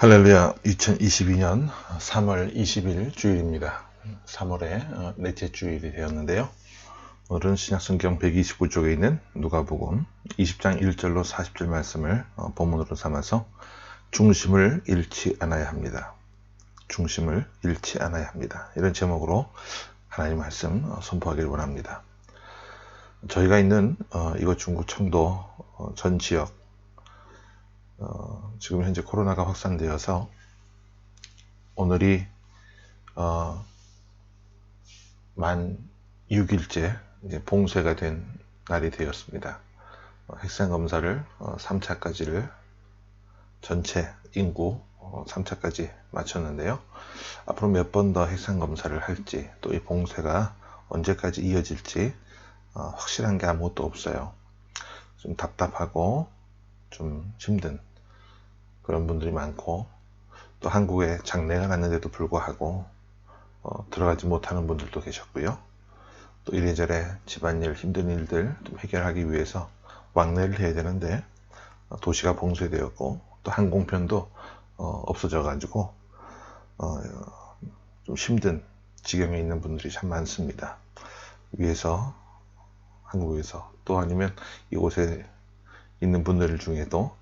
할렐루야. 2022년 3월 20일 주일입니다. 3월의 넷째 주일이 되었는데요. 오늘은 신약성경 129쪽에 있는 누가복음 20장 1절로 40절 말씀을 본문으로 삼아서 중심을 잃지 않아야 합니다. 중심을 잃지 않아야 합니다. 이런 제목으로 하나님 말씀 선포하기를 원합니다. 저희가 있는 이곳 중국 청도 전 지역, 지금 현재 코로나가 확산되어서 오늘이 만 6일째 봉쇄가 된 날이 되었습니다. 핵산검사를 3차까지를 전체 인구 3차까지 마쳤는데요. 앞으로 몇 번 더 핵산검사를 할지, 또 이 봉쇄가 언제까지 이어질지 확실한 게 아무것도 없어요. 좀 답답하고 좀 힘든 그런 분들이 많고, 또 한국에 장례가 났는데도 불구하고 들어가지 못하는 분들도 계셨고요. 또 이래저래 집안일, 힘든 일들 좀 해결하기 위해서 왕래를 해야 되는데 도시가 봉쇄되었고, 또 항공편도 없어져 가지고 좀 힘든 지경에 있는 분들이 참 많습니다. 위에서, 한국에서, 또 아니면 이곳에 있는 분들 중에도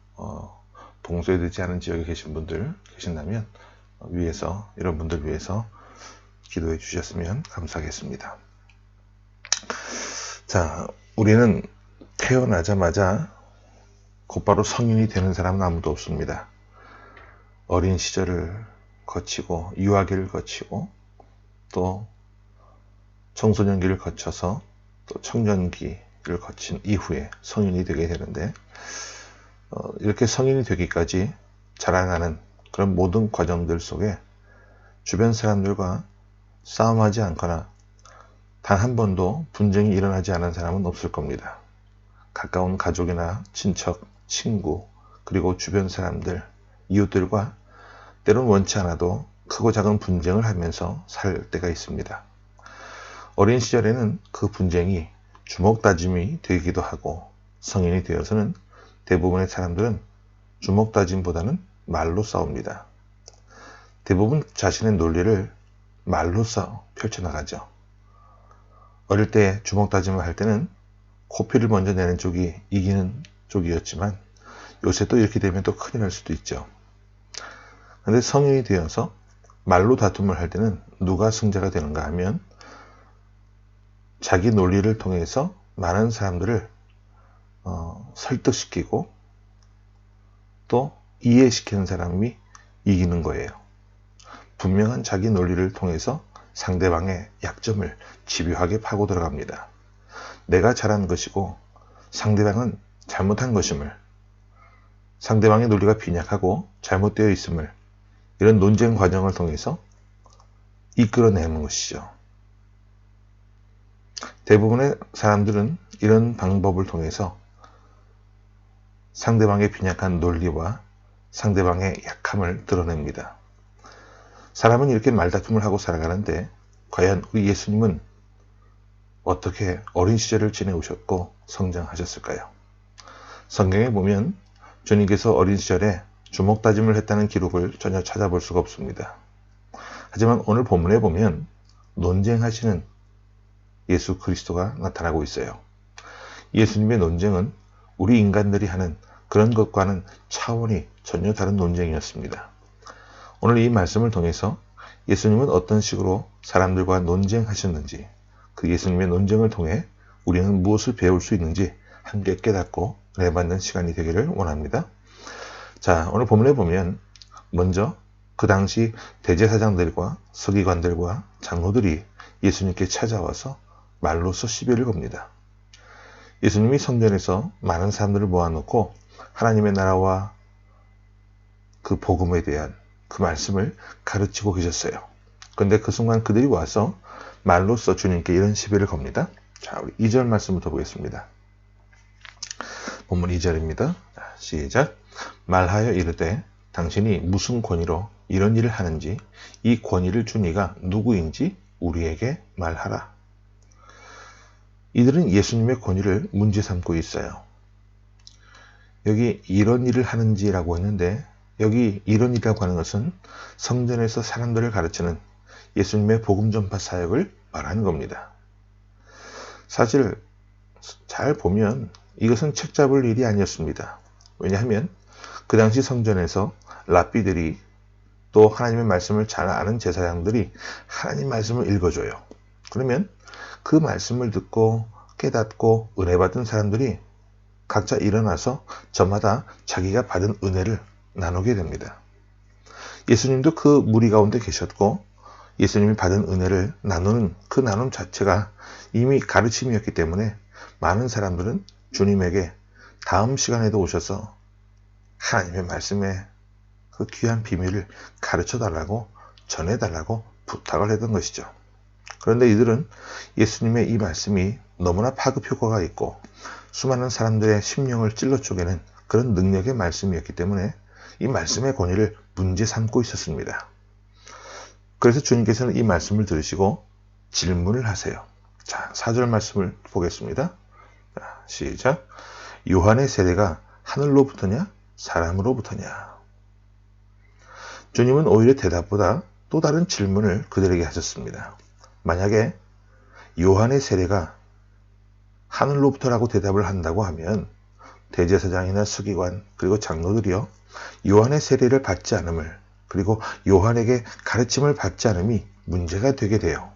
봉쇄되지 않은 지역에 계신 분들 계신다면 위에서, 이런 분들 위해서 기도해 주셨으면 감사하겠습니다. 자, 우리는 태어나자마자 곧바로 성인이 되는 사람은 아무도 없습니다. 어린 시절을 거치고 유아기를 거치고 또 청소년기를 거쳐서 또 청년기를 거친 이후에 성인이 되게 되는데, 이렇게 성인이 되기까지 자라나는 그런 모든 과정들 속에 주변 사람들과 싸움하지 않거나 단 한 번도 분쟁이 일어나지 않은 사람은 없을 겁니다. 가까운 가족이나 친척, 친구, 그리고 주변 사람들, 이웃들과 때론 원치 않아도 크고 작은 분쟁을 하면서 살 때가 있습니다. 어린 시절에는 그 분쟁이 주먹다짐이 되기도 하고, 성인이 되어서는 대부분의 사람들은 주먹다짐보다는 말로 싸웁니다. 대부분 자신의 논리를 말로써 펼쳐나가죠. 어릴 때 주먹다짐을 할 때는 코피를 먼저 내는 쪽이 이기는 쪽이었지만, 요새 또 이렇게 되면 또 큰일 날 수도 있죠. 그런데 성인이 되어서 말로 다툼을 할 때는 누가 승자가 되는가 하면, 자기 논리를 통해서 많은 사람들을 설득시키고 또 이해시키는 사람이 이기는 거예요. 분명한 자기 논리를 통해서 상대방의 약점을 집요하게 파고 들어갑니다. 내가 잘한 것이고 상대방은 잘못한 것임을, 상대방의 논리가 빈약하고 잘못되어 있음을, 이런 논쟁 과정을 통해서 이끌어내는 것이죠. 대부분의 사람들은 이런 방법을 통해서 상대방의 빈약한 논리와 상대방의 약함을 드러냅니다. 사람은 이렇게 말다툼을 하고 살아가는데, 과연 우리 예수님은 어떻게 어린 시절을 지내오셨고 성장하셨을까요? 성경에 보면 주님께서 어린 시절에 주먹다짐을 했다는 기록을 전혀 찾아볼 수가 없습니다. 하지만 오늘 본문에 보면 논쟁하시는 예수 그리스도가 나타나고 있어요. 예수님의 논쟁은 우리 인간들이 하는 그런 것과는 차원이 전혀 다른 논쟁이었습니다. 오늘 이 말씀을 통해서 예수님은 어떤 식으로 사람들과 논쟁하셨는지, 그 예수님의 논쟁을 통해 우리는 무엇을 배울 수 있는지 함께 깨닫고 은혜받는 시간이 되기를 원합니다. 자, 오늘 본문에 보면 먼저 그 당시 대제사장들과 서기관들과 장로들이 예수님께 찾아와서 말로써 시비를 겁니다. 예수님이 성전에서 많은 사람들을 모아놓고 하나님의 나라와 그 복음에 대한 그 말씀을 가르치고 계셨어요. 그런데 그 순간 그들이 와서 말로써 주님께 이런 시비를 겁니다. 자, 우리 2절 말씀부터 보겠습니다. 본문 2절입니다. 시작. 말하여 이르되 당신이 무슨 권위로 이런 일을 하는지, 이 권위를 준 이가 누구인지 우리에게 말하라. 이들은 예수님의 권위를 문제 삼고 있어요. 여기 이런 일을 하는지라고 했는데, 여기 이론이라고 하는 것은 성전에서 사람들을 가르치는 예수님의 복음 전파 사역을 말하는 겁니다. 사실 잘 보면 이것은 책 잡을 일이 아니었습니다. 왜냐하면 그 당시 성전에서 랍비들이 또 하나님의 말씀을 잘 아는 제사장들이 하나님 말씀을 읽어줘요. 그러면 그 말씀을 듣고 깨닫고 은혜 받은 사람들이 각자 일어나서 저마다 자기가 받은 은혜를 나누게 됩니다. 예수님도 그 무리 가운데 계셨고 예수님이 받은 은혜를 나누는 그 나눔 자체가 이미 가르침이었기 때문에 많은 사람들은 주님에게 다음 시간에도 오셔서 하나님의 말씀에 그 귀한 비밀을 가르쳐 달라고 전해달라고 부탁을 했던 것이죠. 그런데 이들은 예수님의 이 말씀이 너무나 파급 효과가 있고 수많은 사람들의 심령을 찔러 쪼개는 그런 능력의 말씀이었기 때문에 이 말씀의 권위를 문제 삼고 있었습니다. 그래서 주님께서는 이 말씀을 들으시고 질문을 하세요. 자, 4절 말씀을 보겠습니다. 자, 시작. 요한의 세례가 하늘로부터냐 사람으로부터냐. 주님은 오히려 대답보다 또 다른 질문을 그들에게 하셨습니다. 만약에 요한의 세례가 하늘로부터라고 대답을 한다고 하면 대제사장이나 서기관 그리고 장로들이요 요한의 세례를 받지 않음을 그리고 요한에게 가르침을 받지 않음이 문제가 되게 돼요.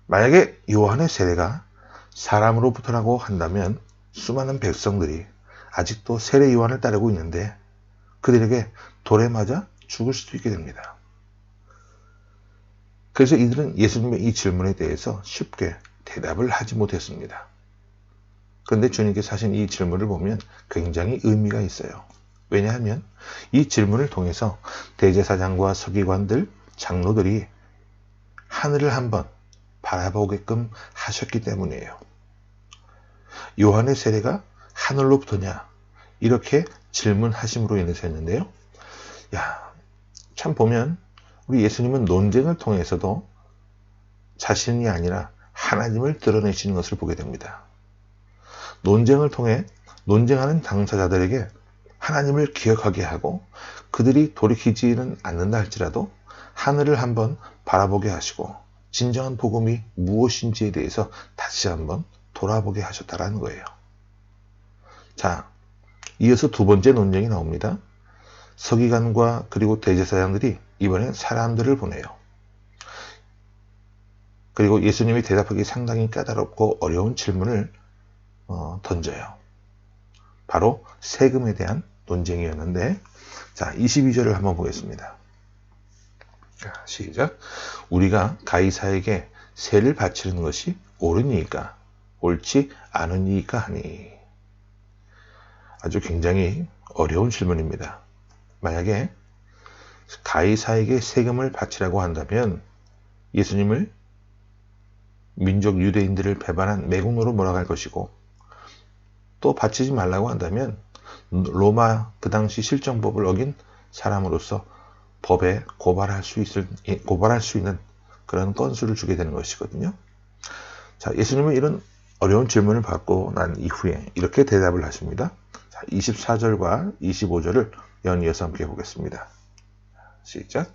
만약에 요한의 세례가 사람으로부터라고 한다면 수많은 백성들이 아직도 세례 요한을 따르고 있는데 그들에게 돌에 맞아 죽을 수도 있게 됩니다. 그래서 이들은 예수님의 이 질문에 대해서 쉽게 대답을 하지 못했습니다. 그런데 주님께서 하신 이 질문을 보면 굉장히 의미가 있어요. 왜냐하면 이 질문을 통해서 대제사장과 서기관들, 장로들이 하늘을 한번 바라보게끔 하셨기 때문이에요. 요한의 세례가 하늘로부터냐? 이렇게 질문하심으로 인해서였는데요. 참 보면 우리 예수님은 논쟁을 통해서도 자신이 아니라 하나님을 드러내시는 것을 보게 됩니다. 논쟁을 통해 논쟁하는 당사자들에게 하나님을 기억하게 하고 그들이 돌이키지는 않는다 할지라도 하늘을 한번 바라보게 하시고 진정한 복음이 무엇인지에 대해서 다시 한번 돌아보게 하셨다라는 거예요. 자, 이어서 두 번째 논쟁이 나옵니다. 서기관과 그리고 대제사장들이 이번엔 사람들을 보내요. 그리고 예수님이 대답하기 상당히 까다롭고 어려운 질문을 던져요. 바로 세금에 대한 논쟁이었는데, 자, 22절을 한번 보겠습니다. 자, 시작. 우리가 가이사에게 세를 바치는 것이 옳으니까 옳지 않으니까 하니. 아주 굉장히 어려운 질문입니다. 만약에 가이사에게 세금을 바치라고 한다면 예수님을 민족 유대인들을 배반한 매국노로 몰아갈 것이고 또 바치지 말라고 한다면 로마 그 당시 실정법을 어긴 사람으로서 법에 고발할 수 있는 그런 건수를 주게 되는 것이거든요. 자, 예수님은 이런 어려운 질문을 받고 난 이후에 이렇게 대답을 하십니다. 자, 24절과 25절을 연이어서 함께 보겠습니다. 시작.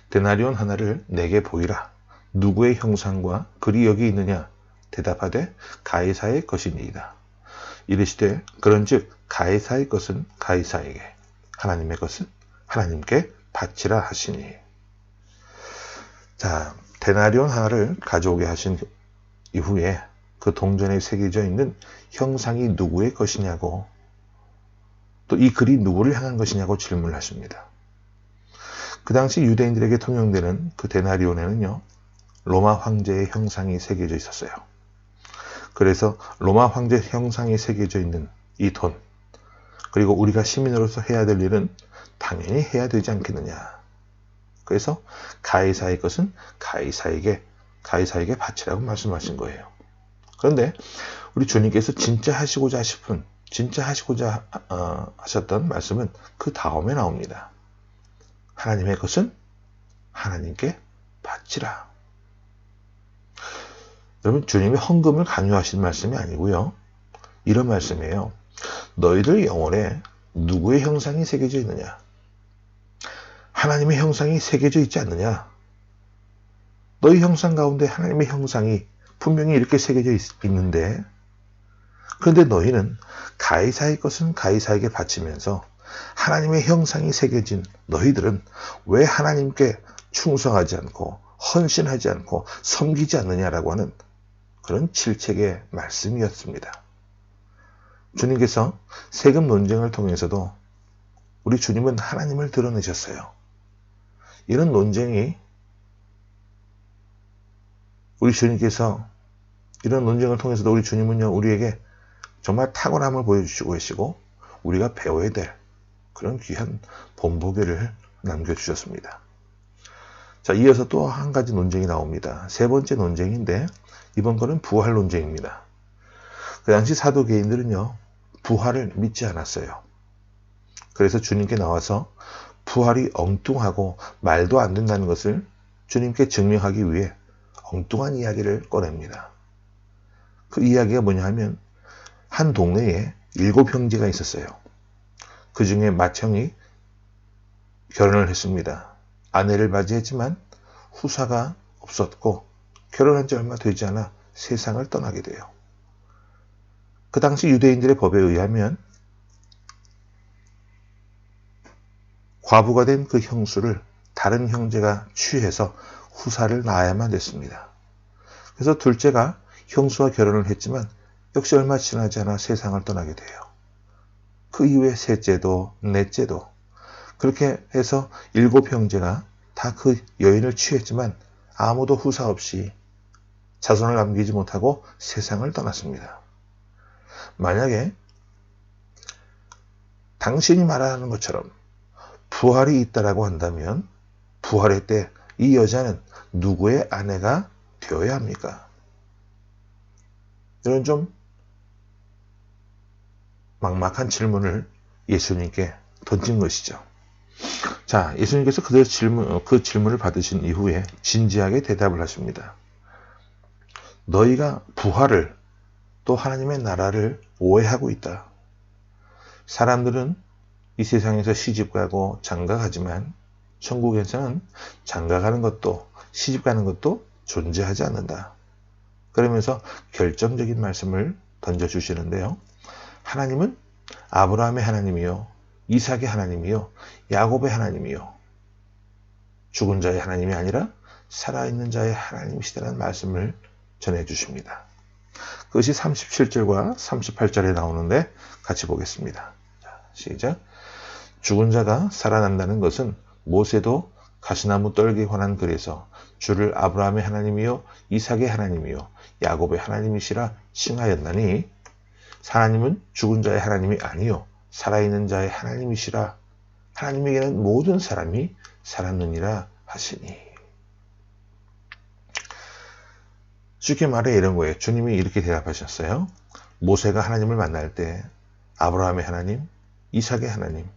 데나리온 하나를 내게 보이라. 누구의 형상과 글이 여기 있느냐? 대답하되 가이사의 것이니이다. 이르시되 그런즉 가이사의 것은 가이사에게, 하나님의 것은 하나님께 바치라 하시니. 자, 데나리온 하나를 가져오게 하신 이후에 그 동전에 새겨져 있는 형상이 누구의 것이냐고, 또 이 글이 누구를 향한 것이냐고 질문을 하십니다. 그 당시 유대인들에게 통용되는 그 데나리온에는요, 로마 황제의 형상이 새겨져 있었어요. 그래서 로마 황제 형상이 새겨져 있는 이 돈, 그리고 우리가 시민으로서 해야 될 일은 당연히 해야 되지 않겠느냐. 그래서 가이사의 것은 가이사에게 바치라고 말씀하신 거예요. 그런데 우리 주님께서 진짜 하시고자 하셨던 말씀은 그 다음에 나옵니다. 하나님의 것은 하나님께 바치라. 여러분, 주님이 헌금을 강요하신 말씀이 아니고요. 이런 말씀이에요. 너희들 영혼에 누구의 형상이 새겨져 있느냐? 하나님의 형상이 새겨져 있지 않느냐? 너희 형상 가운데 하나님의 형상이 분명히 이렇게 새겨져 있는데, 그런데 너희는 가이사의 것은 가이사에게 바치면서 하나님의 형상이 새겨진 너희들은 왜 하나님께 충성하지 않고 헌신하지 않고 섬기지 않느냐라고 하는 그런 질책의 말씀이었습니다. 주님께서 세금 논쟁을 통해서도 우리 주님은 하나님을 드러내셨어요. 이런 논쟁이 우리 주님께서 이런 논쟁을 통해서도 우리 주님은요, 우리에게 정말 탁월함을 보여주시고 계시고 우리가 배워야 될 그런 귀한 본보기를 남겨주셨습니다. 자, 이어서 또 한 가지 논쟁이 나옵니다. 세 번째 논쟁인데 이번 거는 부활 논쟁입니다. 그 당시 사도계인들은요, 부활을 믿지 않았어요. 그래서 주님께 나와서 부활이 엉뚱하고 말도 안 된다는 것을 주님께 증명하기 위해 엉뚱한 이야기를 꺼냅니다. 그 이야기가 뭐냐 하면 한 동네에 7 형제가 있었어요. 그 중에 맏형이 결혼을 했습니다. 아내를 맞이했지만 후사가 없었고 결혼한 지 얼마 되지 않아 세상을 떠나게 돼요. 그 당시 유대인들의 법에 의하면 과부가 된 그 형수를 다른 형제가 취해서 후사를 낳아야만 됐습니다. 그래서 둘째가 형수와 결혼을 했지만 역시 얼마 지나지 않아 세상을 떠나게 돼요. 그 이후에 셋째도 넷째도 그렇게 해서 7 형제가 다 그 여인을 취했지만 아무도 후사 없이 자손을 남기지 못하고 세상을 떠났습니다. 만약에 당신이 말하는 것처럼 부활이 있다라고 한다면 부활의 때 이 여자는 누구의 아내가 되어야 합니까? 이런 좀 막막한 질문을 예수님께 던진 것이죠. 자, 예수님께서 그 질문을 받으신 이후에 진지하게 대답을 하십니다. 너희가 부활을 또 하나님의 나라를 오해하고 있다. 사람들은 이 세상에서 시집가고 장가가지만 천국에서는 장가가는 것도 시집가는 것도 존재하지 않는다. 그러면서 결정적인 말씀을 던져주시는데요. 하나님은 아브라함의 하나님이요, 이삭의 하나님이요, 야곱의 하나님이요, 죽은 자의 하나님이 아니라 살아있는 자의 하나님이시다는 말씀을 전해주십니다. 그것이 37절과 38절에 나오는데 같이 보겠습니다. 자, 시작. 죽은 자가 살아난다는 것은 모세도 가시나무 떨기에 관한 글에서 주를 아브라함의 하나님이요 이삭의 하나님이요 야곱의 하나님이시라 칭하였나니 하나님은 죽은 자의 하나님이 아니요 살아있는 자의 하나님이시라 하나님에게는 모든 사람이 살았느니라 하시니. 쉽게 말해 이런 거예요. 주님이 이렇게 대답하셨어요. 모세가 하나님을 만날 때 아브라함의 하나님, 이삭의 하나님,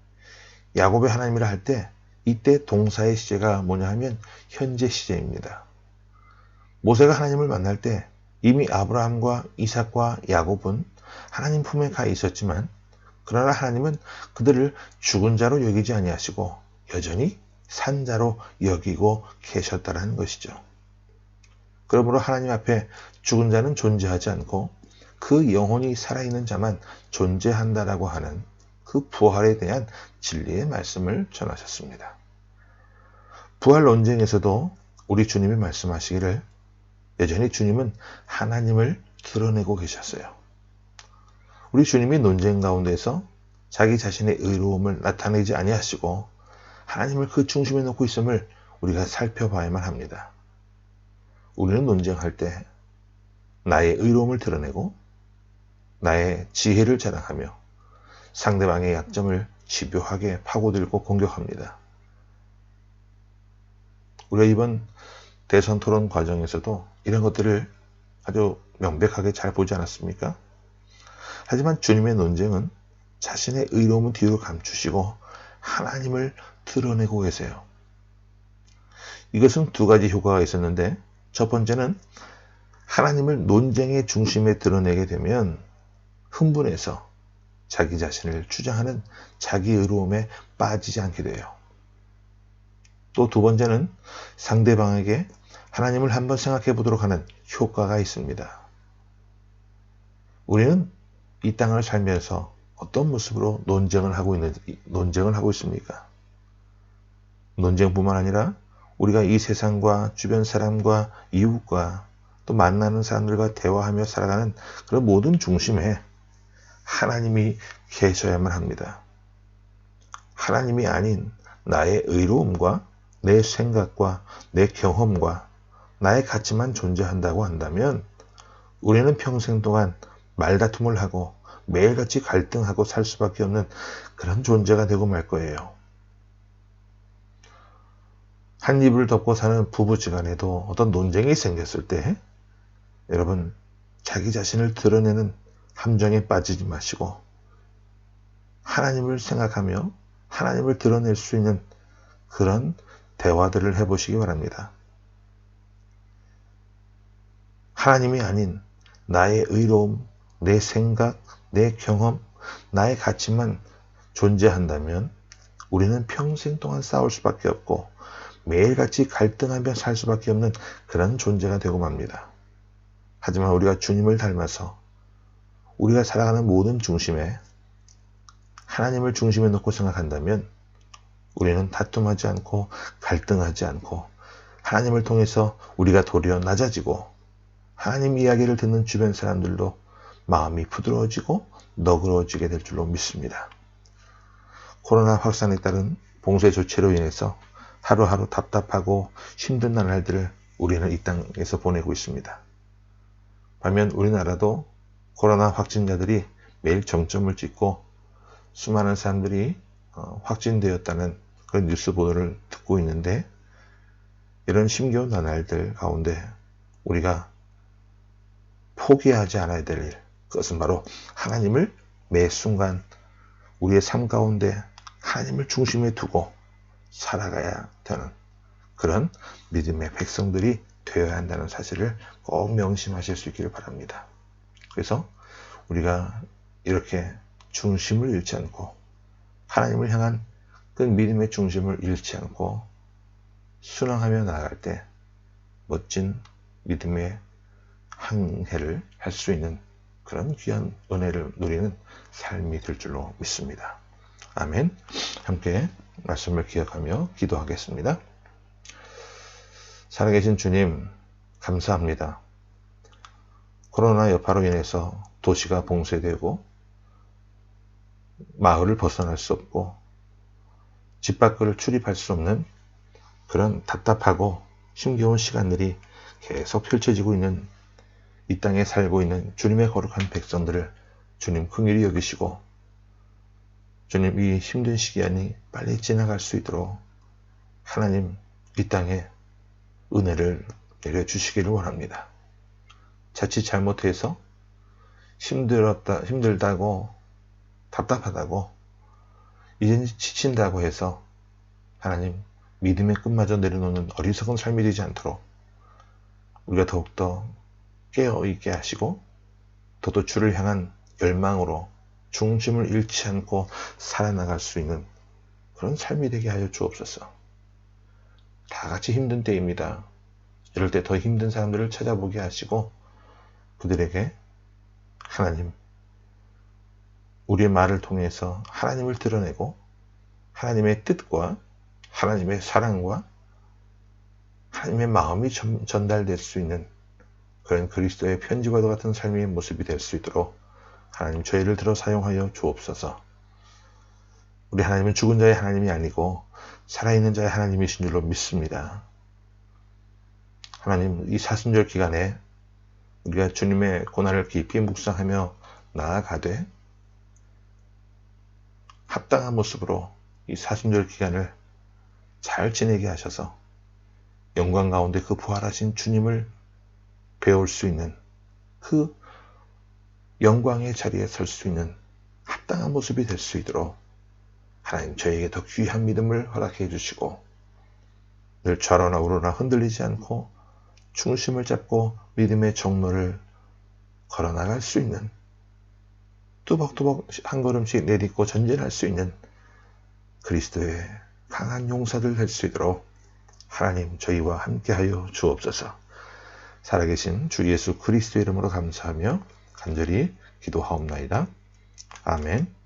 야곱의 하나님이라 할 때 이때 동사의 시제가 뭐냐 하면 현재 시제입니다. 모세가 하나님을 만날 때 이미 아브라함과 이삭과 야곱은 하나님 품에 가 있었지만 그러나 하나님은 그들을 죽은 자로 여기지 아니하시고 여전히 산 자로 여기고 계셨다는 것이죠. 그러므로 하나님 앞에 죽은 자는 존재하지 않고 그 영혼이 살아있는 자만 존재한다라고 하는 그 부활에 대한 진리의 말씀을 전하셨습니다. 부활 논쟁에서도 우리 주님이 말씀하시기를 여전히 주님은 하나님을 드러내고 계셨어요. 우리 주님이 논쟁 가운데서 자기 자신의 의로움을 나타내지 아니하시고 하나님을 그 중심에 놓고 있음을 우리가 살펴봐야만 합니다. 우리는 논쟁할 때 나의 의로움을 드러내고 나의 지혜를 자랑하며 상대방의 약점을 집요하게 파고들고 공격합니다. 우리가 이번 대선 토론 과정에서도 이런 것들을 아주 명백하게 잘 보지 않았습니까? 하지만 주님의 논쟁은 자신의 의로움은 뒤로 감추시고 하나님을 드러내고 계세요. 이것은 2가지 효과가 있었는데 첫 번째는 하나님을 논쟁의 중심에 드러내게 되면 흥분해서 자기 자신을 주장하는 자기 의로움에 빠지지 않게 돼요. 또 두 번째는 상대방에게 하나님을 한번 생각해 보도록 하는 효과가 있습니다. 우리는 이 땅을 살면서 어떤 모습으로 논쟁을 하고 있습니까? 논쟁뿐만 아니라 우리가 이 세상과 주변 사람과 이웃과 또 만나는 사람들과 대화하며 살아가는 그런 모든 중심에 하나님이 계셔야만 합니다. 하나님이 아닌 나의 의로움과 내 생각과 내 경험과 나의 가치만 존재한다고 한다면 우리는 평생 동안 말다툼을 하고 매일같이 갈등하고 살 수밖에 없는 그런 존재가 되고 말 거예요. 한 입을 덮고 사는 부부지간에도 어떤 논쟁이 생겼을 때 여러분 자기 자신을 드러내는 함정에 빠지지 마시고 하나님을 생각하며 하나님을 드러낼 수 있는 그런 대화들을 해보시기 바랍니다. 하나님이 아닌 나의 의로움, 내 생각, 내 경험, 나의 가치만 존재한다면 우리는 평생 동안 싸울 수밖에 없고 매일같이 갈등하며 살 수밖에 없는 그런 존재가 되고 맙니다. 하지만 우리가 주님을 닮아서 우리가 살아가는 모든 중심에 하나님을 중심에 놓고 생각한다면 우리는 다툼하지 않고 갈등하지 않고 하나님을 통해서 우리가 도리어 낮아지고 하나님 이야기를 듣는 주변 사람들도 마음이 부드러워지고 너그러워지게 될 줄로 믿습니다. 코로나 확산에 따른 봉쇄 조치로 인해서 하루하루 답답하고 힘든 날들을 우리는 이 땅에서 보내고 있습니다. 반면 우리나라도 코로나 확진자들이 매일 정점을 찍고 수많은 사람들이 확진되었다는 그런 뉴스 보도를 듣고 있는데 이런 힘겨운 나날들 가운데 우리가 포기하지 않아야 될 일, 그것은 바로 하나님을 매 순간 우리의 삶 가운데 하나님을 중심에 두고 살아가야 되는 그런 믿음의 백성들이 되어야 한다는 사실을 꼭 명심하실 수 있기를 바랍니다. 그래서 우리가 이렇게 중심을 잃지 않고 하나님을 향한 그 믿음의 중심을 잃지 않고 순항하며 나아갈 때 멋진 믿음의 항해를 할 수 있는 그런 귀한 은혜를 누리는 삶이 될 줄로 믿습니다. 아멘. 함께 말씀을 기억하며 기도하겠습니다. 살아계신 주님, 감사합니다. 코로나 여파로 인해서 도시가 봉쇄되고 마을을 벗어날 수 없고 집 밖을 출입할 수 없는 그런 답답하고 힘겨운 시간들이 계속 펼쳐지고 있는 이 땅에 살고 있는 주님의 거룩한 백성들을 주님 긍휼히 여기시고 주님 이 힘든 시간이 빨리 지나갈 수 있도록 하나님 이 땅에 은혜를 내려주시기를 원합니다. 자칫 잘못해서 힘들다고 답답하다고 이제 지친다고 해서 하나님 믿음의 끝마저 내려놓는 어리석은 삶이 되지 않도록 우리가 더욱더 깨어있게 하시고 더더 주를 향한 열망으로 중심을 잃지 않고 살아나갈 수 있는 그런 삶이 되게 하여 주옵소서. 다 같이 힘든 때입니다. 이럴 때 더 힘든 사람들을 찾아보게 하시고 그들에게 하나님 우리의 말을 통해서 하나님을 드러내고 하나님의 뜻과 하나님의 사랑과 하나님의 마음이 전달될 수 있는 그런 그리스도의 편지과도 같은 삶의 모습이 될 수 있도록 하나님 저희를 들어 사용하여 주옵소서. 우리 하나님은 죽은 자의 하나님이 아니고 살아있는 자의 하나님이신 줄로 믿습니다. 하나님 이 사순절 기간에 우리가 주님의 고난을 깊이 묵상하며 나아가되 합당한 모습으로 이 사순절 기간을 잘 지내게 하셔서 영광 가운데 그 부활하신 주님을 배울 수 있는 그 영광의 자리에 설 수 있는 합당한 모습이 될 수 있도록 하나님 저에게 더 귀한 믿음을 허락해 주시고 늘 좌로나 우로나 흔들리지 않고 중심을 잡고 믿음의 정로를 걸어나갈 수 있는 뚜벅뚜벅 한 걸음씩 내딛고 전진할 수 있는 그리스도의 강한 용사들 될 수 있도록 하나님 저희와 함께하여 주옵소서. 살아계신 주 예수 그리스도의 이름으로 감사하며 간절히 기도하옵나이다. 아멘.